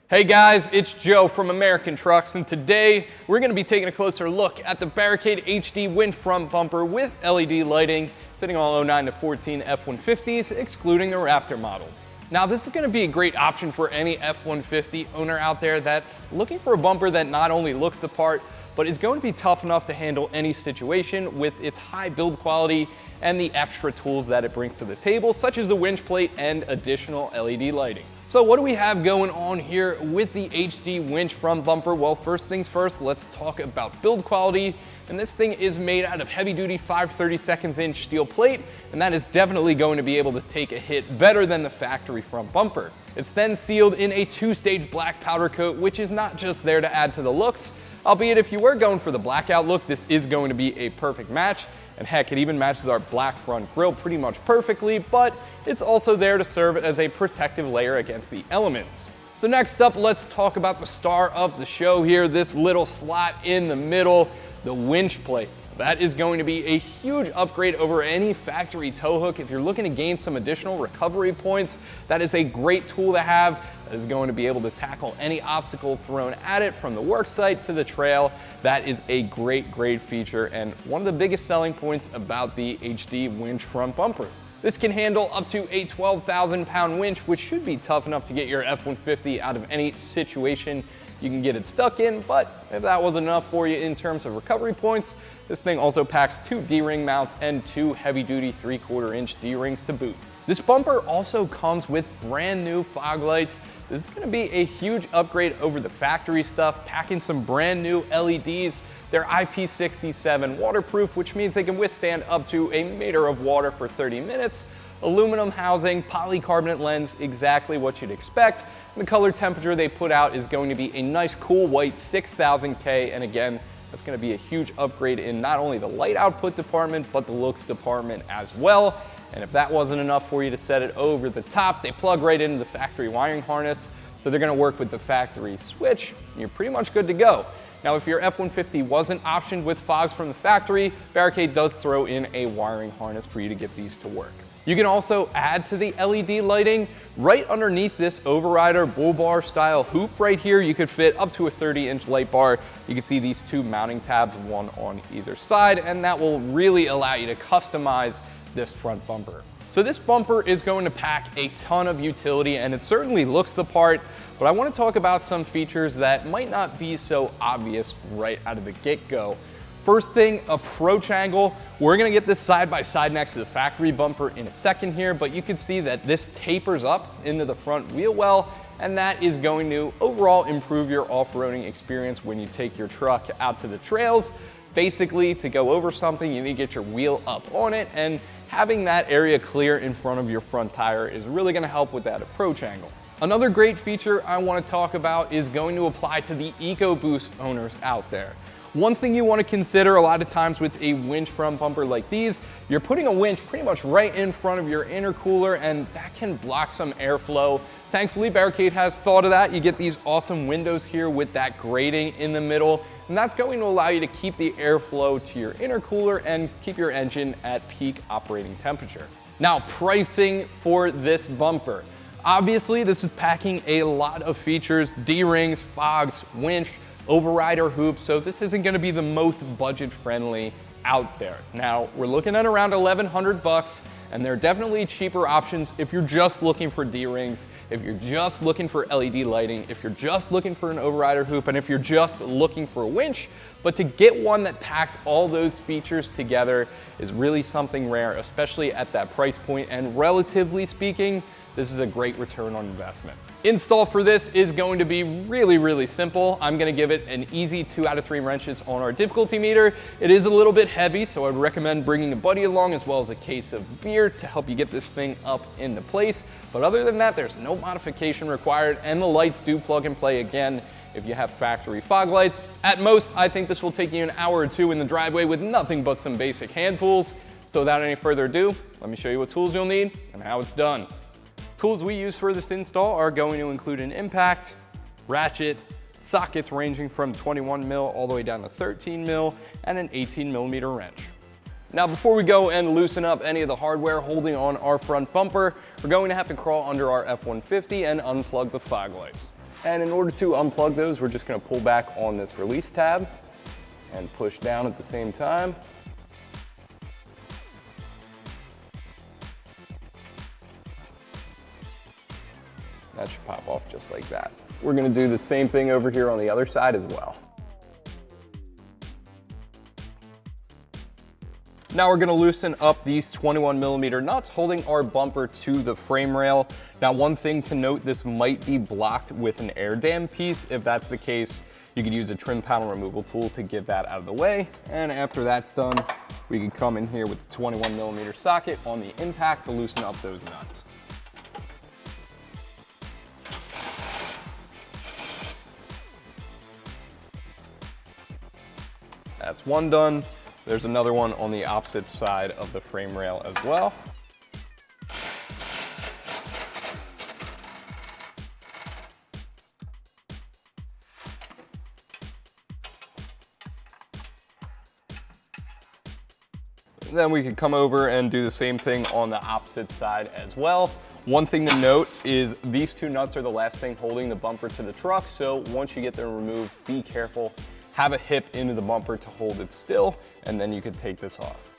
Hey guys, it's Joe from AmericanTrucks, and today we're going to be taking a closer look at the Barricade HD Winch Front Bumper with LED lighting, fitting all 09 to 14 F150s, excluding the Raptor models. Now this is going to be a great option for any F150 owner out there that's looking for a bumper that not only looks the part, but is going to be tough enough to handle any situation with its high build quality and the extra tools that it brings to the table, such as the winch plate and additional LED lighting. So what do we have going on here with the HD Winch Front Bumper? Well, first things first, let's talk about build quality. And this thing is made out of heavy-duty 5/32 inch steel plate, and that is definitely going to be able to take a hit better than the factory front bumper. It's then sealed in a two-stage black powder coat, which is not just there to add to the looks, albeit if you were going for the blackout look, this is going to be a perfect match. And heck, it even matches our black front grille pretty much perfectly, but it's also there to serve as a protective layer against the elements. So next up, let's talk about the star of the show here, this little slot in the middle, the winch plate. That is going to be a huge upgrade over any factory tow hook. If you're looking to gain some additional recovery points, that is a great tool to have. That is going to be able to tackle any obstacle thrown at it from the work site to the trail. That is a great feature and one of the biggest selling points about the HD Winch Front Bumper. This can handle up to a 12,000-pound winch, which should be tough enough to get your F-150 out of any situation you can get it stuck in, but if that wasn't enough for you in terms of recovery points, this thing also packs 2 D-ring mounts and 2 heavy-duty 3/4 inch D-rings to boot. This bumper also comes with brand new fog lights. This is gonna be a huge upgrade over the factory stuff, packing some brand new LEDs. They're IP67 waterproof, which means they can withstand up to a meter of water for 30 minutes. Aluminum housing, polycarbonate lens, exactly what you'd expect. And the color temperature they put out is going to be a nice cool white 6000K, and again, that's going to be a huge upgrade in not only the light output department, but the looks department as well. And if that wasn't enough for you to set it over the top, they plug right into the factory wiring harness, so they're going to work with the factory switch, and you're pretty much good to go. Now, if your F-150 wasn't optioned with fogs from the factory, Barricade does throw in a wiring harness for you to get these to work. You can also add to the LED lighting. Right underneath this overrider bull bar style hoop right here, you could fit up to a 30-inch light bar. You can see these 2 mounting tabs, one on either side, and that will really allow you to customize this front bumper. So this bumper is going to pack a ton of utility, and it certainly looks the part, but I want to talk about some features that might not be so obvious right out of the get-go. First thing, approach angle. We're gonna get this side by side next to the factory bumper in a second here, but you can see that this tapers up into the front wheel well, and that is going to overall improve your off-roading experience when you take your truck out to the trails. Basically, to go over something, you need to get your wheel up on it, and having that area clear in front of your front tire is really gonna help with that approach angle. Another great feature I wanna talk about is going to apply to the EcoBoost owners out there. One thing you want to consider a lot of times with a winch front bumper like these, you're putting a winch pretty much right in front of your intercooler, and that can block some airflow. Thankfully, Barricade has thought of that. You get these awesome windows here with that grating in the middle, and that's going to allow you to keep the airflow to your intercooler and keep your engine at peak operating temperature. Now, pricing for this bumper. Obviously, this is packing a lot of features: D-rings, fogs, winch, overrider hoops, so this isn't going to be the most budget friendly out there. Now, we're looking at around 1,100 bucks, and there are definitely cheaper options if you're just looking for D-rings, if you're just looking for LED lighting, if you're just looking for an overrider hoop, and if you're just looking for a winch. But to get one that packs all those features together is really something rare, especially at that price point, and relatively speaking, this is a great return on investment. Install for this is going to be really simple. I'm gonna give it an easy 2 out of 3 wrenches on our difficulty meter. It is a little bit heavy, so I'd recommend bringing a buddy along as well as a case of beer to help you get this thing up into place. But other than that, there's no modification required, and the lights do plug and play again if you have factory fog lights. At most, I think this will take you an hour or 2 in the driveway with nothing but some basic hand tools. So without any further ado, let me show you what tools you'll need and how it's done. Tools we use for this install are going to include an impact, ratchet, sockets ranging from 21 mil all the way down to 13 mil, and an 18 millimeter wrench. Now, before we go and loosen up any of the hardware holding on our front bumper, we're going to have to crawl under our F-150 and unplug the fog lights. And in order to unplug those, we're just gonna pull back on this release tab and push down at the same time. That should pop off just like that. We're gonna do the same thing over here on the other side as well. Now we're gonna loosen up these 21mm nuts holding our bumper to the frame rail. Now, one thing to note, this might be blocked with an air dam piece. If that's the case, you could use a trim panel removal tool to get that out of the way. And after that's done, we can come in here with the 21mm socket on the impact to loosen up those nuts. That's one done. There's another one on the opposite side of the frame rail as well. Then we could come over and do the same thing on the opposite side as well. One thing to note is these two nuts are the last thing holding the bumper to the truck, so once you get them removed, be careful. Have a hip into the bumper to hold it still, and then you can take this off.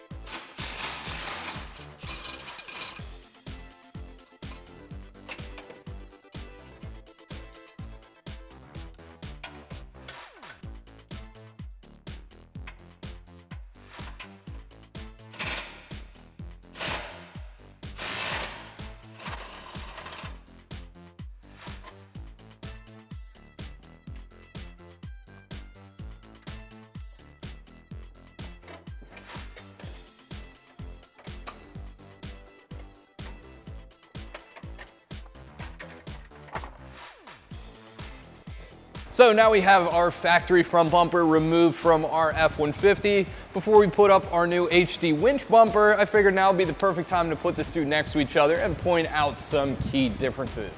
So now we have our factory front bumper removed from our F-150. Before we put up our new HD Winch bumper, I figured now would be the perfect time to put the two next to each other and point out some key differences.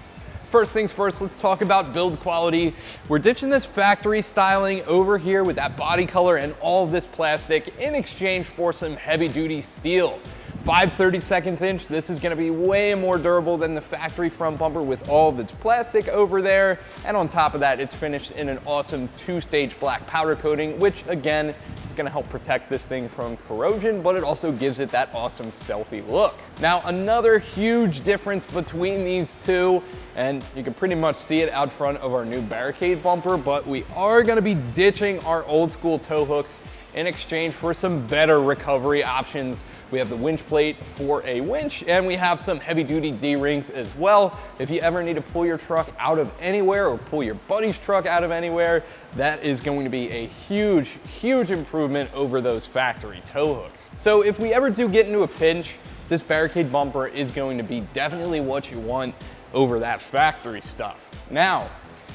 First things first, let's talk about build quality. We're ditching this factory styling over here with that body color and all of this plastic in exchange for some heavy duty steel. 5/32 inch, this is gonna be way more durable than the factory front bumper with all of its plastic over there. And on top of that, it's finished in an awesome 2-stage black powder coating, which again, is gonna help protect this thing from corrosion, but it also gives it that awesome stealthy look. Now, another huge difference between these two, and you can pretty much see it out front of our new Barricade bumper, but we are gonna be ditching our old school tow hooks in exchange for some better recovery options. We have the winch plate for a winch, and we have some heavy duty D-rings as well. If you ever need to pull your truck out of anywhere or pull your buddy's truck out of anywhere, that is going to be a huge, huge improvement over those factory tow hooks. So if we ever do get into a pinch, this Barricade bumper is going to be definitely what you want over that factory stuff. Now,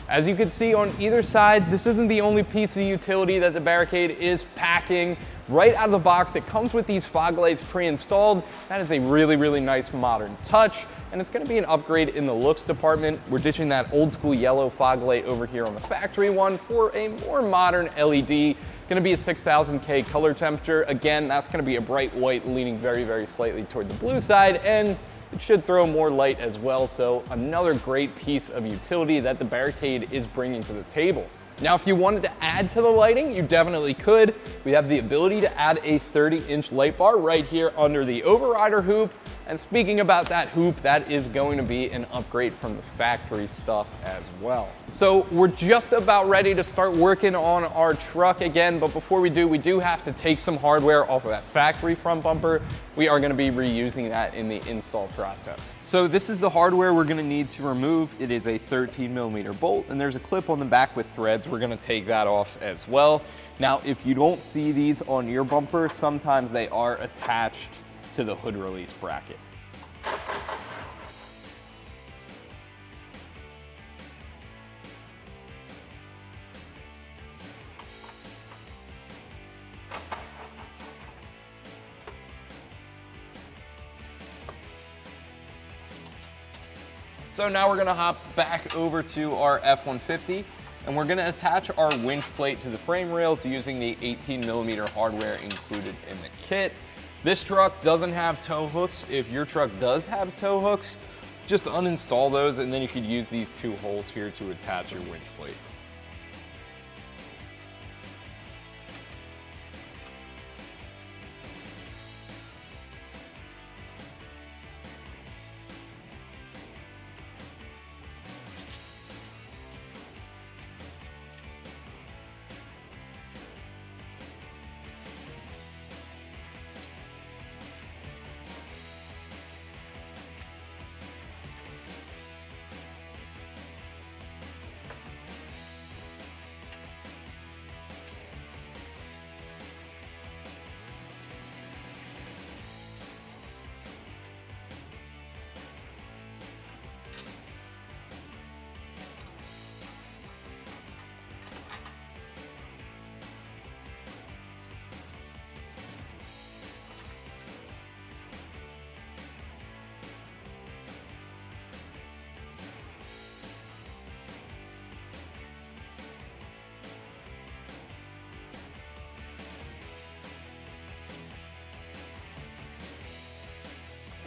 as you can see on either side, this isn't the only piece of utility that the Barricade is packing. Right out of the box, it comes with these fog lights pre-installed. That is a really, really nice modern touch, and it's gonna be an upgrade in the looks department. We're ditching that old school yellow fog light over here on the factory one for a more modern LED. Gonna be a 6000K color temperature. Again, that's gonna be a bright white leaning very, very slightly toward the blue side, and it should throw more light as well, so another great piece of utility that the Barricade is bringing to the table. Now, if you wanted to add to the lighting, you definitely could. We have the ability to add a 30-inch light bar right here under the overrider hoop. And speaking about that hoop, that is going to be an upgrade from the factory stuff as well. So we're just about ready to start working on our truck again, but before we do have to take some hardware off of that factory front bumper. We are gonna be reusing that in the install process. So this is the hardware we're gonna need to remove. It is a 13mm bolt, and there's a clip on the back with threads. We're gonna take that off as well. Now, if you don't see these on your bumper, sometimes they are attached to the hood release bracket. So now we're gonna hop back over to our F-150, and we're gonna attach our winch plate to the frame rails using the 18mm hardware included in the kit. This truck doesn't have tow hooks. If your truck does have tow hooks, just uninstall those, and then you could use these 2 holes here to attach your winch plate.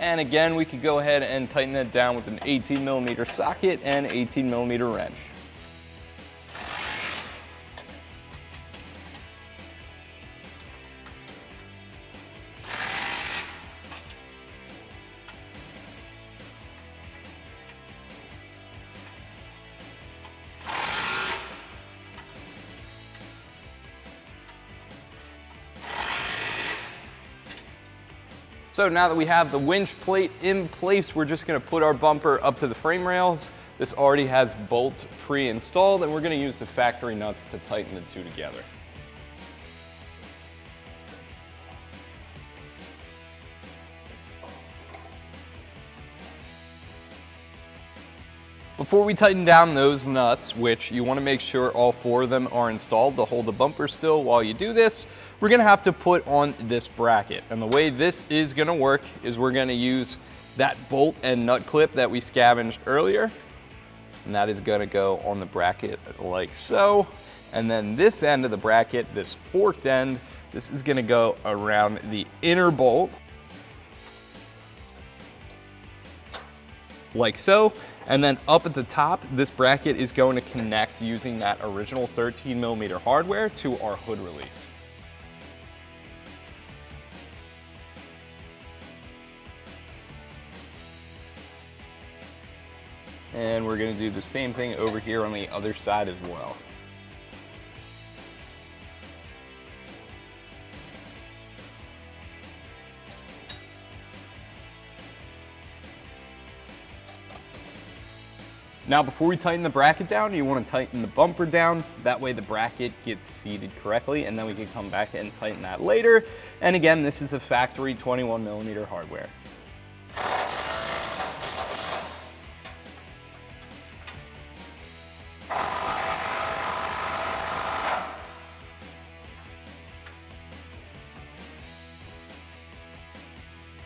And again, we could go ahead and tighten that down with an 18mm socket and 18mm wrench. So now that we have the winch plate in place, we're just gonna put our bumper up to the frame rails. This already has bolts pre-installed, and we're gonna use the factory nuts to tighten the 2 together. Before we tighten down those nuts, which you want to make sure all 4 of them are installed to hold the bumper still while you do this, we're going to have to put on this bracket. And the way this is going to work is we're going to use that bolt and nut clip that we scavenged earlier. And that is going to go on the bracket like so. And then this end of the bracket, this forked end, this is going to go around the inner bolt like so. And then up at the top, this bracket is going to connect using that original 13mm hardware to our hood release. And we're going to do the same thing over here on the other side as well. Now, before we tighten the bracket down, you want to tighten the bumper down. That way the bracket gets seated correctly, and then we can come back and tighten that later. And again, this is a factory 21mm hardware.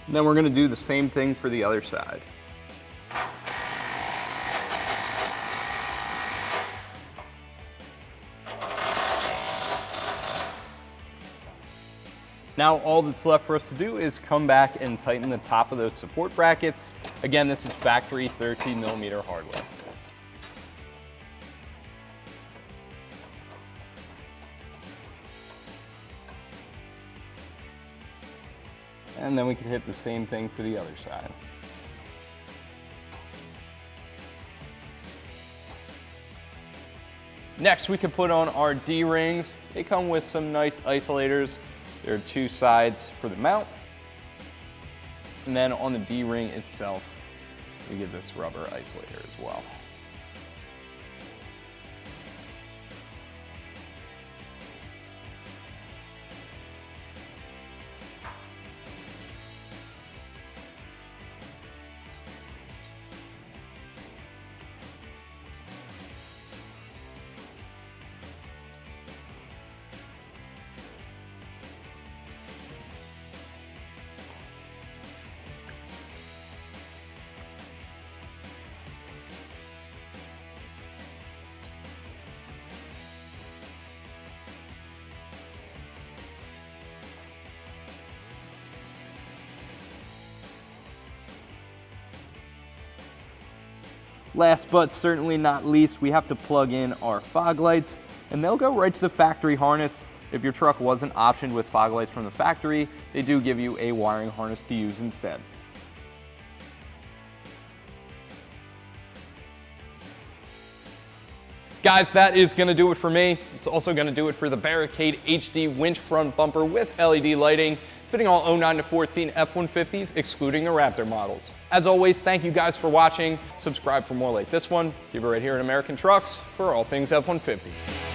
And then we're going to do the same thing for the other side. Now all that's left for us to do is come back and tighten the top of those support brackets. Again, this is factory 13mm hardware. And then we can hit the same thing for the other side. Next, we can put on our D-rings. They come with some nice isolators. There are 2 sides for the mount. And then on the D-ring itself, we get this rubber isolator as well. Last but certainly not least, we have to plug in our fog lights, and they'll go right to the factory harness. If your truck wasn't optioned with fog lights from the factory, they do give you a wiring harness to use instead. Guys, that is going to do it for me. It's also going to do it for the Barricade HD Winch Front Bumper with LED lighting, fitting all 09 to 14 F150s, excluding the Raptor models. As always, thank you guys for watching. Subscribe for more like this one. Keep it right here at American Trucks for all things F-150.